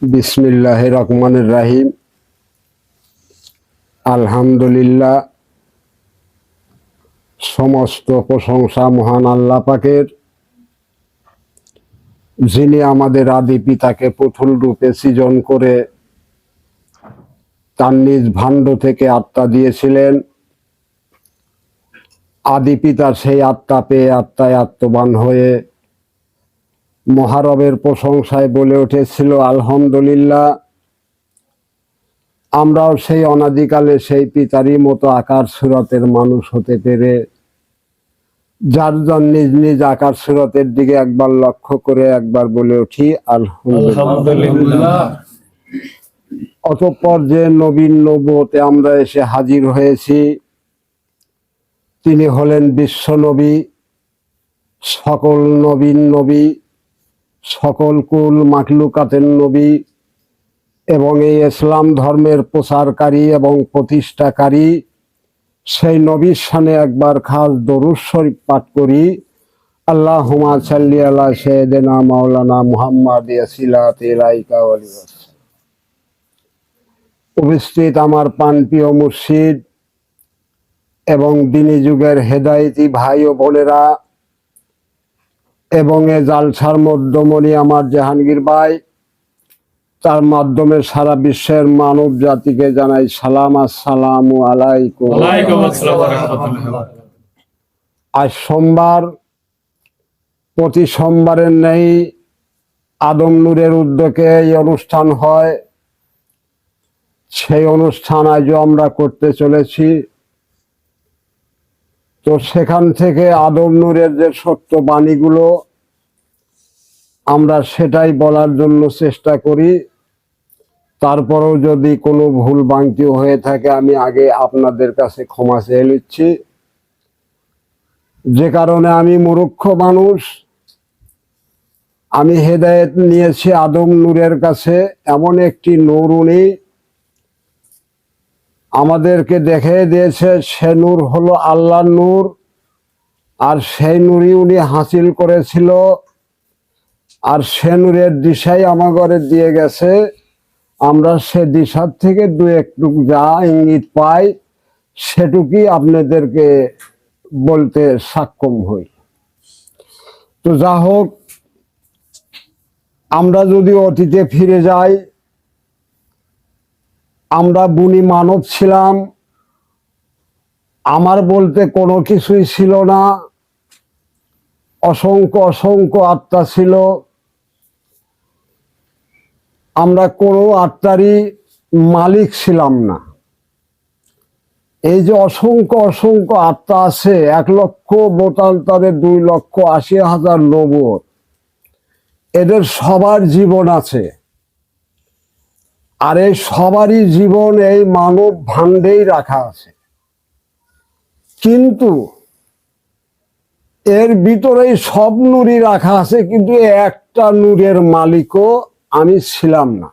বিসমিল্লাহির রহমানির রহিম। আলহামদুলিল্লাহ, সমস্ত প্রশংসা মহান আল্লাহ পাকের, যিনি আমাদের আদি পিতাকে পুতুল রূপে সৃজন করে তার নিজ ভাণ্ড থেকে আত্মা দিয়েছিলেন। আদি পিতা সেই আত্মা পেয়ে আত্মায় আত্মবান হয়ে মহারবের প্রশংসায় বলে উঠেছিল আলহামদুলিল্লাহ। আমরাও সেই অনাদিকালে সেই পিতারই মতো আকার সুরতের মানুষ হতে পেরে যার যার নিজ নিজ আকার সুরতের দিকে একবার লক্ষ্য করে একবার বলে উঠি আলহামদুলিল্লাহ। অতঃপর যে নবীন নবুয়তে আমরা এসে হাজির হয়েছি, তিনি হলেন বিশ্ব নবী, সকল নবীন নবী, সকল কুল মাখলুকাতের নবী এবং এই ইসলাম ধর্মের প্রচারকারী এবং প্রতিষ্ঠাকারী সেই নবীর শানে একবার খাস দরুদ শরীফ পাঠ করি। আল্লাহুম্মা সাল্লি আলা সাইয়্যিদিনা মাওলানা মুহাম্মাদ ইয়াসিলাতি লাইকা ওয়ালি। উপস্থিত আমার প্রাণপ্রিয় মুর্শিদ এবং দিনী যুগের হেদায়েতি ভাই ও বোনেরা এবং এ জালসার মধ্যমণি আমার জাহাঙ্গীর ভাই, তার মাধ্যমে সারা বিশ্বের মানব জাতিকে জানাই সালাম, আসসালামু আলাইকুম। আজ সোমবার, প্রতি সোমবারের নেই আদম নূরের উদ্যোগে এই অনুষ্ঠান হয়। সেই অনুষ্ঠান আজও আমরা করতে চলেছি। তো সেখান থেকে আদম নূরের যে সত্য বাণীগুলো আমরা সেটাই বলার জন্য চেষ্টা করি। তারপরেও যদি কোনো ভুল ভ্রান্তি হয়ে থাকে আমি আগে আপনাদের কাছে ক্ষমা চেয়ে নিচ্ছি, যে কারণে আমি মূর্খ মানুষ। আমি হেদায়েত নিয়েছি আদম নূরের কাছে, এমন একটি নূর উনি আমাদেরকে দেখিয়ে দিয়েছে। সে নূর হলো আল্লাহর নূর, আর সেই নূরই উনি হাসিল করেছিল, আর সে নূরের দিশাই আমাগরে দিয়ে গেছে। আমরা সে দিশার থেকে দু একটু যা ইঙ্গিত পাই সেটুকুই আপনাদেরকে বলতে সক্ষম হই। তো যা হোক, আমরা যদি অতীতে ফিরে যাই, আমরা বুনি মানব ছিলাম। আমার বলতে কোনো কিছুই ছিল না, অসংখ্য অসংখ্য আত্মা ছিল। আমরা কোনো আত্মারই মালিক ছিলাম না। এই যে অসংখ্য অসংখ্য আত্মা আছে, 1,42,2,80,000 নবুয়ত, এদের সবার জীবন আছে। আর এই সবারই জীবন এই মানব ভাণ্ডেই রাখা আছে। কিন্তু এর ভিতরেই সব নূরই রাখা আছে, কিন্তু একটা নূরের মালিকও আমি ছিলাম না।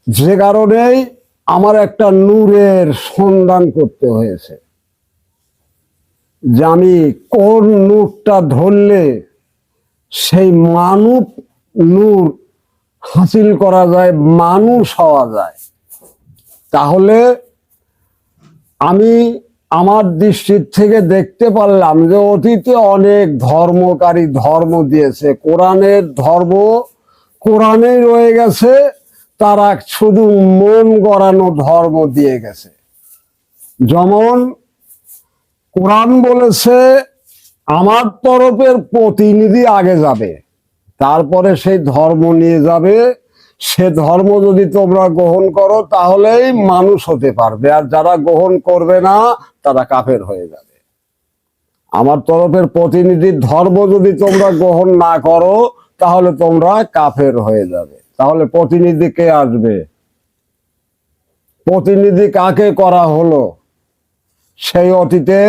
যে কারণেই আমার একটা নূরের সন্ধান করতে হয়েছে, যে আমি কোন নূরটা ধরলে সেই মানব নূর হাসিল করা যায়, মানুষ হওয়া যায়। তাহলে আমি আমার দৃষ্টির থেকে দেখতে পারলাম যে অতীতে অনেক ধর্মকারী ধর্ম দিয়েছে, কোরআনের ধর্ম কোরআনেই রয়ে গেছে, তারা শুধু মন গড়ানো ধর্ম দিয়ে গেছে। যেমন কোরআন বলেছে আমার তরফের প্রতিনিধি আগে যাবে, তারপরে সেই ধর্ম নিয়ে যাবে। সে ধর্ম যদি তোমরা গ্রহণ করো তাহলেই মানুষ হতে পারবে, আর যারা গ্রহণ করবে না তারা কাফের হয়ে যাবে। আমার তরফের প্রতিনিধির ধর্ম যদি তোমরা গ্রহণ না করো তাহলে তোমরা কাফের হয়ে যাবে। তাহলে প্রতিনিধি কে আসবে? প্রতিনিধি কাকে করা হলো? সেই অতীতে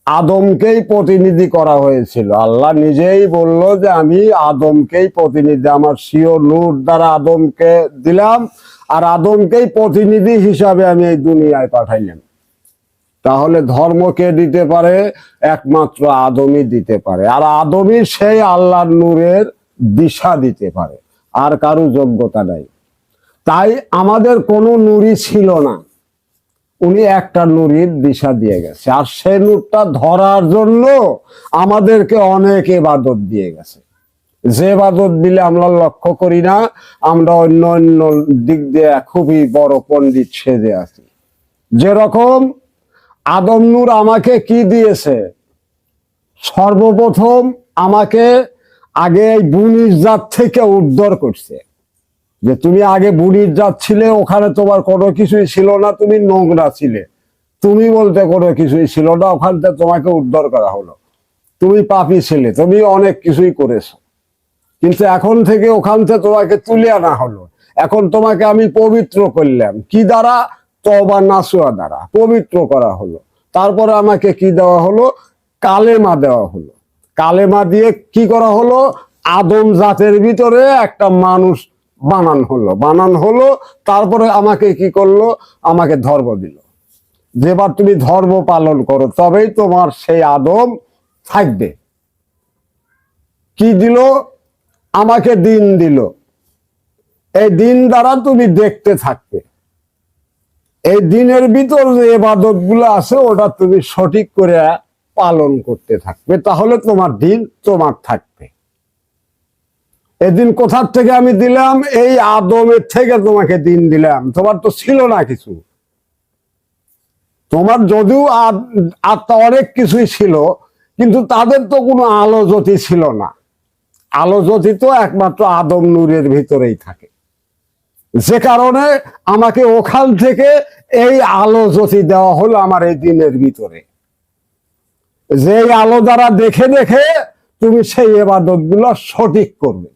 আদমকেই প্রতিনিধি করা হয়েছিল। আল্লাহ নিজেই বলল যে আমি আদমকেই প্রতিনিধি, আমার সিও নূর দ্বারা আদমকে দিলাম, আর আদমকেই প্রতিনিধি হিসাবে আমি এই দুনিয়ায় পাঠাইলাম। তাহলে ধর্ম কে দিতে পারে? একমাত্র আদমই দিতে পারে, আর আদমই সেই আল্লাহর নূরের দিশা দিতে পারে। আর কারো যোগ্যতা নাই। তাই আমাদের কোনো নূরই ছিল না, উনি একটা নূরের দিশা দিয়ে গেছে, আর সেই নূরটা ধরার জন্য আমাদেরকে অনেক ইবাদত দিয়ে গেছে। যে ইবাদত দিলে আমরা লক্ষ্য করি না, আমরা অন্য অন্য দিক দিয়ে খুবই বড় পণ্ডিত সেজে আছি। যেরকম আদম নূর আমাকে কি দিয়েছে, সর্বপ্রথম আমাকে আগে এই বুনির জাত থেকে উদ্ধার করছে। যে তুমি আগে বুনির জাত ছিলে, ওখানে তোমার কোনো কিছুই ছিল না, তুমি নোংরা ছিলে, তুমি বলতে কোনো কিছুই ছিল না, ওখান থেকে তোমাকে উদ্ধার করা হলো। তুমি পাপী ছিলে, তুমি অনেক কিছুই করেছো, কিন্তু এখন থেকে ওখান থেকে তোমাকে তুলে আনা হলো। এখন তোমাকে আমি পবিত্র করলাম, কি দ্বারা? তওবা নাসুহা দ্বারা পবিত্র করা হলো। তারপরে আমাকে কি দেওয়া হলো? কালেমা দেওয়া হলো। কালেমা দিয়ে কি করা হলো? আদম জাতের ভিতরে একটা মানুষ বানান হলো। তারপরে আমাকে কি করলো? আমাকে ধর্ম দিল, যেবার তুমি ধর্ম পালন করো তবেই তোমার সেই আদম থাকবে। কি দিল? আমাকে দিন দিল। এই দিন দ্বারা তুমি দেখতে থাকবে, এই দিনের ভিতর যে ইবাদত গুলো আছে ওটা তুমি সঠিক করে পালন করতে থাকবে, তাহলে তোমার দিন তোমার থাকবে। এদিন কোথার থেকে আমি দিলাম? এই আদমের থেকে তোমাকে দিন দিলাম। তোমার তো ছিল না কিছু, তোমার যদিও আত্মা অনেক কিছুই ছিল, কিন্তু তাদের তো কোনো আলো জ্যোতি ছিল না। আলো জ্যোতি তো একমাত্র আদম নূরের ভিতরেই থাকে, যে কারণে আমাকে ওখান থেকে এই আলো জ্যোতি দেওয়া হলো আমার এই দিনের ভিতরে, যে আলো দ্বারা দেখে দেখে তুমি সেই ইবাদত গুলো সঠিক করবে।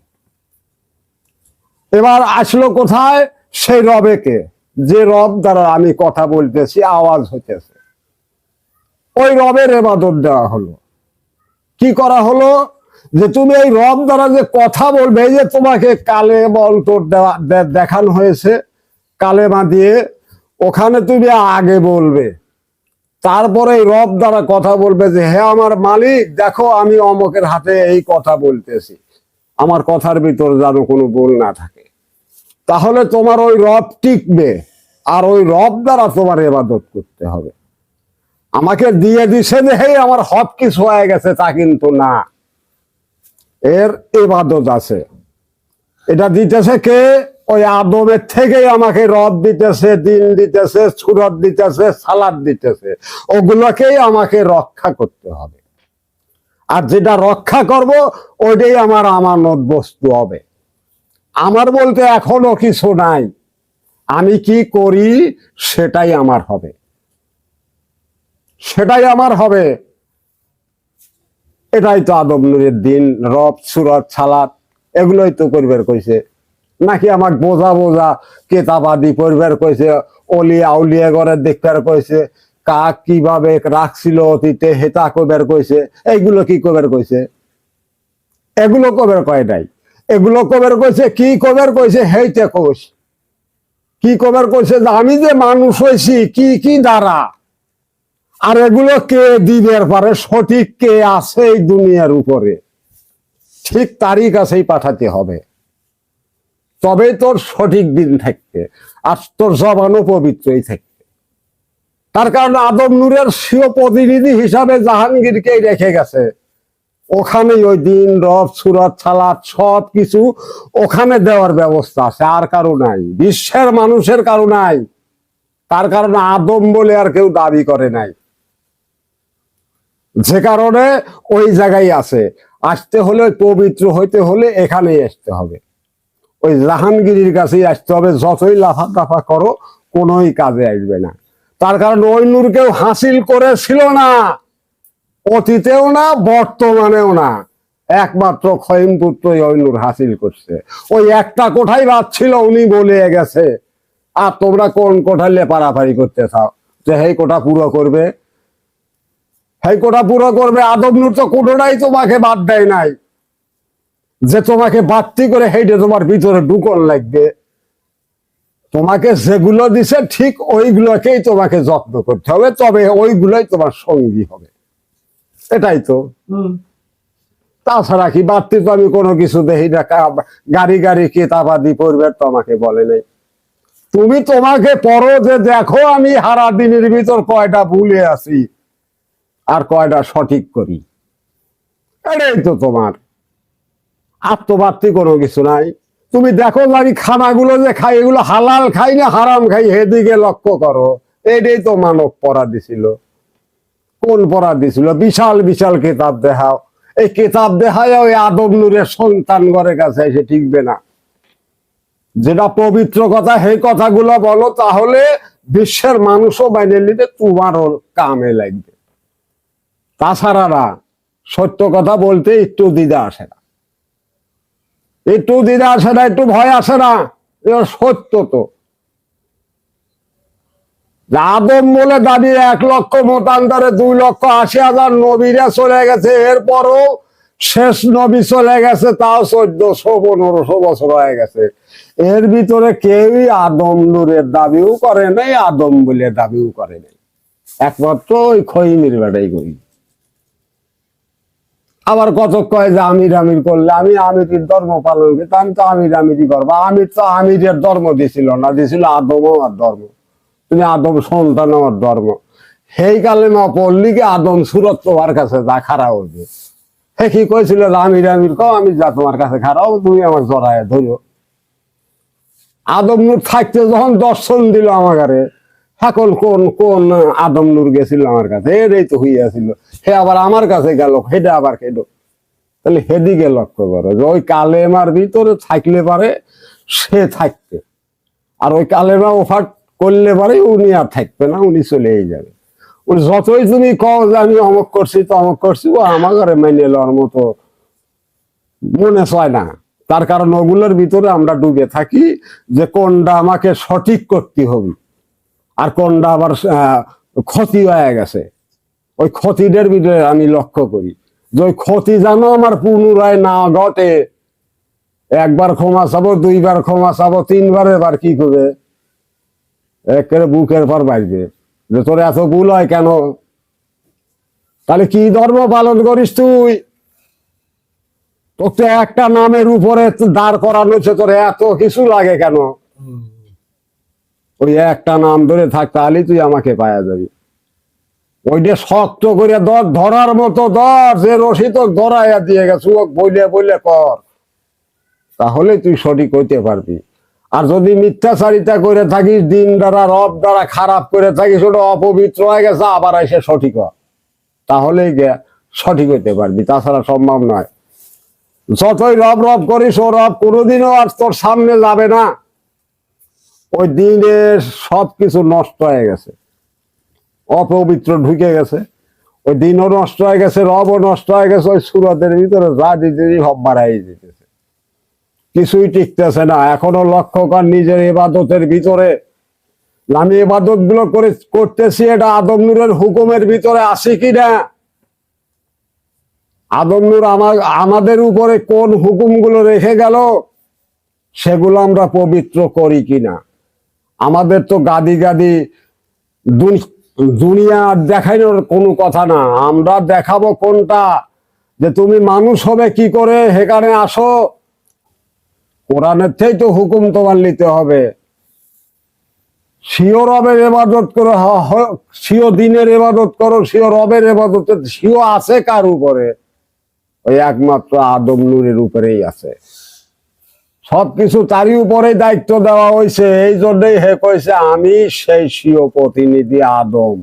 এবার আসলো কোথায়? সেই রবেকে, যে রব দ্বারা আমি কথা বলতেছি, আওয়াজ হইতেছে, ওই রবের ইবাদত দেওয়া হলো। কি করা হলো? যে তুমি এই রব দ্বারা যে কথা বলবে, এই যে তোমাকে কালেমা অন্তর দেখানো হয়েছে, কালেমা দিয়ে ওখানে তুমি আগে বলবে, তারপরে এই রব দ্বারা কথা বলবে যে হে আমার মালিক, দেখো আমি অমকের হাতে এই কথা বলতেছি, আমার কথার ভিতর যেন কোনো ভুল না থাকে। তাহলে তোমার ওই রব টিকবে, আর ওই রব দ্বারা তোমার ইবাদত করতে হবে। আমাকে দিয়ে দিছে যে হে আমার হক কিছু হয়ে গেছে, তা কিন্তু না, এর ইবাদত আছে। এটা দিতেছে কে? ওই আদমের থেকেই আমাকে রব দিতেছে, দিন দিতেছে, সুরত দিতেছে, সালাদ দিতেছে, ওগুলোকেই আমাকে রক্ষা করতে হবে। আর যেটা রক্ষা করব ওইটাই আমার আমানত বস্তু হবে। আমার বলতে এখনো কিছু নাই, আমি কি করি সেটাই আমার হবে, সেটাই আমার হবে। এটাই তো আদম নূরের দিন, রব, সুরত, সালাত এগুলোই তো করবার কইছে, নাকি আমার বোঝা বোঝা কেতাবাদি পড়বার কইছে, অলিয়া উলিয়া করে দেখবার কইছে, কাক কিভাবে রাখছিল অতীতে হেতা কইবার কইছে, এইগুলো কি কইবার কইছে? এগুলো কবের কয় নাই, এগুলো কবের কইছে, কি কবের কইছে হেইতে কোষ, কি কবের কইছে যে আমি যে মানুষ হয়েছি কি কি দ্বারা, আর এগুলো কে দিবের পারে, সঠিক কে আছে এই দুনিয়ার উপরে, ঠিক তারই কাছেই পাঠাতে হবে, তবেই তোর সঠিক দিন থাকবে, আর তোর জবানও পবিত্রই থাকবে। তার কারণে আদম নূরের স্বীয় প্রতিনিধি হিসাবে জাহাঙ্গীরকেই রেখে গেছে, ওখানেই ওই দিন, রব, সুরত, সালাত সব কিছু ওখানে দেওয়ার ব্যবস্থা আছে, আর কারো নাই, বিশ্বের মানুষের কারো নাই। তার কারণে আদম বলে আর কেউ দাবি করে নাই, যে কারণে ওই জায়গায় আছে। আসতে হলে, পবিত্র হইতে হলে এখানেই আসতে হবে, ওই জাহাঙ্গীরের কাছেই আসতে হবে। যতই লাফা দাফা করো কোনোই কাজে আসবে না। তার কারণ ওই নূর কেউ হাসিল করেছিল না, অতীতেও না, বর্তমানেও না, একমাত্র খয়িম পুত্রই ওই নূর হাসিল করছে। ওই একটা কোঠাই বাঁচছিল, উনি বলে গেছে, আর তোমরা কোন কোঠালে পারাপারি করতে চাও যে এই কোঠা পুরো করবে, এই কোঠা পুরো করবে। আদম নূর তো কোনোটাই তোমাকে বাদ দেয় নাই, যে তোমাকে বাড়তি করে হেঁটে তোমার ভিতরে ঢুকন লাগবে। তোমাকে যেগুলো দিছে ঠিক ওইগুলোকেই তোমাকে যত্ন করতে হবে, তবে ওইগুলোই তোমার সঙ্গী হবে। এটাই তো। তাছাড়া কি বাড়তি তো আমি কোনো কিছু দেখি না। গাড়ি গাড়ি কেতাবাদি পড়বে তো আমাকে বলে নাই। তুমি তোমাকে পড়ো যে দেখো আমি সারা দিনের ভিতর কয়টা ভুলে আছি আর কয়টা সঠিক করি। এটাই তো তোমার, আত্মবার্তি কোনো কিছু নাই। তুমি দেখো আমি খানাগুলো যে খাই এগুলো হালাল খাই না হারাম খাই, সেদিকে লক্ষ্য করো। এটাই তো মানব পড়া দিছিল। কোন পড়া দিছিল? বিশাল বিশাল কেতাব দেখাও। এই কেতাব দেখায় ওই আদম নূরের সন্তান ঘরের কাছে এসে টিকবে না। যেটা পবিত্র কথা সেই কথাগুলো বলো, তাহলে বিশ্বের মানুষও বাইরে নিতে তোমারও কামে লাগবে। তাছাড়া না, সত্য কথা বলতে একটু দ্বিধা আসে না, একটু দ্বিধা আসে না, একটু ভয় আসে না। এটা সত্য তো। আদম বলে দাবি 1,00,000 মতান্তরে 2,80,000 নবীরা চলে গেছে, এরপরও শেষ নবী চলে গেছে তাও 1400-1500 বছর হয়ে গেছে। এর ভিতরে কেউই আদম নূরের দাবিও করে নাই, আদম বলে দাবিও করে নাই। একমাত্র ওই খৈমির বেটাই করি। আবার কত কয় যে আমির আমির করলে আমি আমিরের ধর্ম পালন করি, আমি তো আমির আমিরই করবো। আমির তো আমিরের ধর্ম দিছিল না, দিছিল আদম আমার ধর্ম। তুমি আদম সন্তান আমার ধর্ম। সেই কালেমা পড়লি কি আদম সুরত তোমার কাছে যা খারাপ হইবে। হে কি কইছিল আমির আমির কও, আমি যা তোমার কাছে খারাপ, তুমি আমার জড়ায় ধরো। আদম নূর থাকতে যখন দর্শন দিল আমাকে, এখন কোন কোন আদম নূর গেছিল আমার কাছে? এটাই তো হইয়াছিল। হে আবার আমার কাছে গেল, হেটা আবার খেলো। তাহলে হেদিকে লক্ষ্য করো যে ওই কালেমার ভিতরে থাকলে পারে সে থাকতে, আর ওই কালেমা ওফাট করলে পারে উনি আর থাকবে না, উনি চলেই যাবে। উনি যতই তুমি কও যে আমি অমক করছি তো অমক করছি, ও আমার ঘরে মেনে লওয়ার মতো মনে চায় না। তার কারণ ওগুলোর ভিতরে আমরা ডুবে থাকি যে কোনটা আমাকে সঠিক করতে হবে আর কোনটা আবার ক্ষতি হয়ে গেছে। ওই ক্ষতিদের ভিতরে আমি লক্ষ্য করি যে ওই ক্ষতি যেন আমার পুনরায় না ঘটে। একবার ক্ষমা চাবো, দুইবার ক্ষমা চাবো, তিনবার এবার কি করবে? একেবারে বুকের পর বাড়বে যে তোর এত ভুল হয় কেন? তাহলে কি ধর্ম পালন করিস তুই? তোর তো একটা নামের উপরে দাঁড় করানো হচ্ছে, তোর এত কিছু লাগে কেন? ওই একটা নাম ধরে থাক, তাহলে তুই আমাকে পাওয়া যাবি। ওইটা শক্ত করে ধরার মতো ধর, যে রশি তো ধরাইয়া দিয়ে গেছে, বইলে বইলে কর, তাহলে তুই সঠিক হইতে পারবি। আর যদি মিথ্যাচারিতা করে থাকিস, দিন দ্বারা রব দ্বারা খারাপ করে থাকিস, ওটা অপবিত্র হয়ে গেছে, আবার এসে সঠিক হ, তাহলে সঠিক হইতে পারবি, তাছাড়া সম্ভব নয়। যতই রব রব করিস, ও রব কোনোদিনও আর তোর সামনে যাবে না। ওই দিনে সবকিছু নষ্ট হয়ে গেছে, অপবিত্র ঢুকে গেছে, ওই দিনও নষ্ট হয়ে গেছে, রবও নষ্ট হয়ে গেছে। ওই সুরতের ভিতরে যা দিতে সব বাড়াই দিতেছে, কিছুই টিকতেছে না। এখনো লক্ষ্য কর নিজের ইবাদতের ভিতরে, আমি ইবাদত গুলো করতেছি, এটা আদম নূরের হুকুমের ভিতরে আসে কিনা? আদম নূর আমাদের উপরে কোন হুকুমগুলো রেখে গেল, সেগুলো আমরা পবিত্র করি কিনা? আমাদের তো গাদি গাদি দুনিয়া দেখানোর কোনো কথা না, আমরা দেখাবো কোনটা যে তুমি মানুষ হবে কি করে, সেখানে আসো। কোরআনের থেকেই তো হুকুম তোমার নিতে হবে। সিও রবের ইবাদত করো, সিও দিনের ইবাদত করো, সিও রবের ইবাদত, সিও আছে কার উপরে? ওই একমাত্র আদম নূরের উপরেই আছে। সবকিছু তারই উপরে দায়িত্ব দেওয়া হয়েছে। এই জন্যই হে কইছে আমি সেই স্বীয় প্রতিনিধি আদম,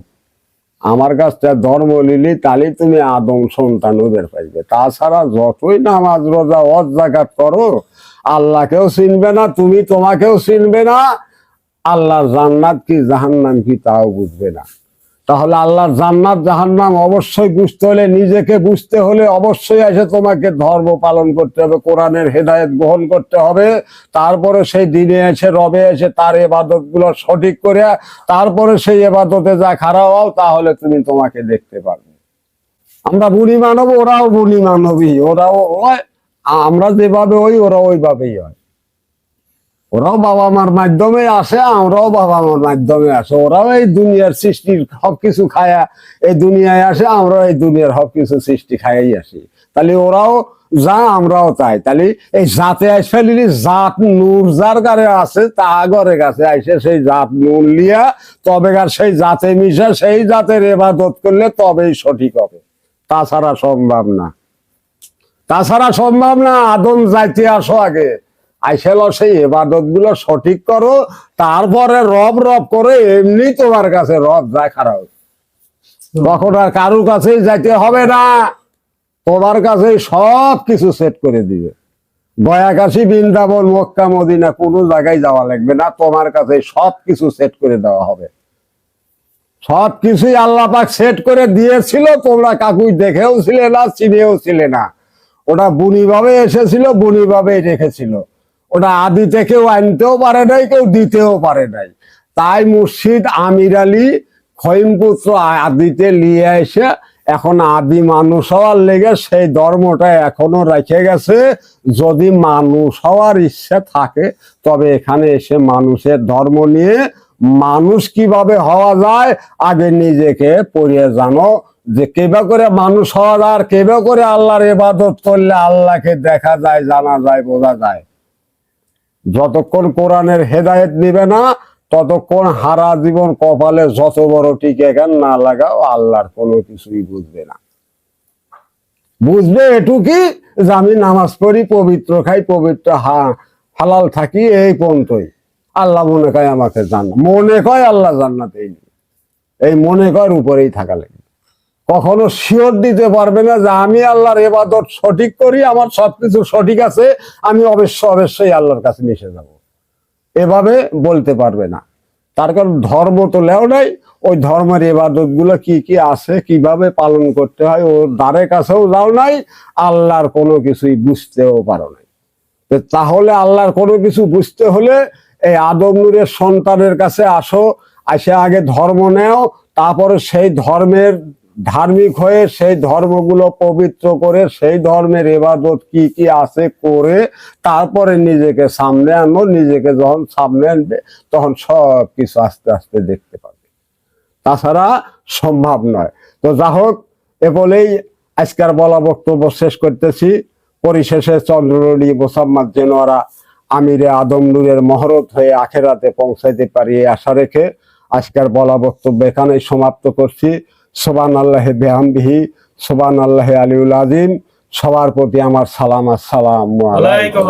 আমার কাছ থেকে ধর্ম নিলি তাহলে তুমি আদম সন্তান ওদের পাইবে। তাছাড়া যতই নামাজ রোজা হজ যাকাত করো, আল্লাহকেও চিনবে না, তুমি তোমাকেও চিনবে না, আল্লাহর জান্নাত কি জাহান্নাম কি তাও বুঝবে না। তাহলে আল্লাহর জান্নাত জাহান্নাম অবশ্যই বুঝতে হলে, নিজেকে বুঝতে হলে অবশ্যই এসে তোমাকে ধর্ম পালন করতে হবে, কোরআনের হেদায়েত গ্রহণ করতে হবে। তারপরে সেই দিনে এসে রবে এসে তার ইবাদত গুলো সঠিক করে, তারপরে সেই ইবাদতে যা খারাপ হও, তাহলে তুমি তোমাকে দেখতে পারবে। আমরা বুনি মানব, ওরাও বুনি মানবী, ওরাও হয়, আমরা যেভাবে হই ওরাও ওইভাবেই হয়। ওরাও বাবা মার মাধ্যমে আসে, আমরাও বাবা মার মাধ্যমে আসে। ওরাও এই দুনিয়ার সৃষ্টির সবকিছু খায়া এই দুনিয়ায় আসে, আমরাও এই দুনিয়ার সবকিছু সৃষ্টি খাইয়াই আসি। তাহলে ওরাও যা আমরাও তাই। তাহলে এই জাতে আইসা লিলি জাত নূর যার গারে আছে তা ঘরে কাছে আইসে সেই জাত নূর লিয়া তবে আর সেই জাতে মিশে সেই জাতের ইবাদত করলে তবেই সঠিক হবে, তাছাড়া সম্ভব না। তাছাড়া সম্ভব না। আদম যাইতে আসো আগে, আইসেল সেই ইবাদত গুলো সঠিক করো, তারপরে রব রব করে এমনি তোমার কাছে রব যায় খারাপ, তখন আর কারুর কাছেই যাইতে হবে না, তোমার কাছে সব কিছু সেট করে দিবে। গয়াকাশি, বৃন্দাবন, মক্কা, মদিনা কোনো জায়গায় যাওয়া লাগবে না, তোমার কাছে সব কিছু সেট করে দেওয়া হবে। সব কিছুই আল্লাহ পাক সেট করে দিয়েছিল, তোমরা কাকুই দেখেও ছিলে না, চিনেও ছিলে না। ওটা বুনি ভাবে এসেছিল, বুনি ভাবে রেখেছিল। ওটা আদিতে কেউ আনতেও পারে নাই, কেউ দিতেও পারে নাই। তাই মুর্শিদ আমির আলী খৈমপুত্র আদিতে নিয়ে এসে এখন আদি মানুষ হওয়ার লেগে সেই ধর্মটা এখনো রেখে গেছে। যদি মানুষ হওয়ার ইচ্ছা থাকে তবে এখানে এসে মানুষের ধর্ম নিয়ে মানুষ কিভাবে হওয়া যায় আগে নিজেকে পড়িয়ে জানো, যে কেবা করে মানুষ হওয়া যায়, আর কেবা করে আল্লাহর ইবাদত করলে আল্লাহকে দেখা যায়, জানা যায়, বোঝা যায়। যতক্ষণ কোরআনের হেদায়েত নিবে না ততক্ষণ হারা জীবন কপালে যত বড় টিকে গান না লাগাও আল্লাহর কোনো কিছুই বুঝবে না। বুঝবে এটুকি যে আমি নামাজ পড়ি, পবিত্র খাই, পবিত্র হালাল থাকি, এই পর্যন্তই। আল্লাহ মনে কয় আমাকে জান্নাত, মনে কয় আল্লাহ জান্নাত, এই মনে কয় উপরেই থাকা লাগে। কখনো শিওর দিতে পারবে না যে আমি আল্লাহর ইবাদত সঠিক করি, আমার সবকিছু সঠিক আছে, আমি অবশ্যই আল্লাহর কাছে মিশে যাব, এভাবে বলতে পারবে না। তার কারণ ধর্ম তো লেও নাই, ওই ধর্মের ইবাদত গুলো কি কি আছে, কিভাবে পালন করতে হয়, ওর দ্বারে কাছেও যাও নাই, আল্লাহর কোনো কিছুই বুঝতেও পারো নাই। তাহলে আল্লাহর কোনো কিছু বুঝতে হলে এই আদম নূরের সন্তানের কাছে আসো, আসে আগে ধর্ম নেও, তারপরে সেই ধর্মের ধার্মিক হয়ে সেই ধর্মগুলো পবিত্র করে সেই ধর্মের ইবাদত কি কি আছে করে তারপরে নিজেকে সামনে আনো। নিজেকে যখন সামনে আনবে তখন সব কিছু আস্তে আস্তে দেখতে পাবে, তাছাড়া সম্ভব নয়। তো যা হোক, এ বলেই আজকের বলা বক্তব্য শেষ করতেছি। পরিশেষে চন্দ্রনী মোসাম্মদ যেন ওরা আমিরে আদম নূরের মহরত হয়ে আখেরাতে পৌঁছাইতে পারি এই আশা রেখে আজকের বলা বক্তব্য এখানেই সমাপ্ত করছি। সুবহানাল্লাহি বিহামদিহি, সুবহানাল্লাহি আলিউল আযীম। সবার প্রতি আমার সালাম, আসসালামু আলাইকুম।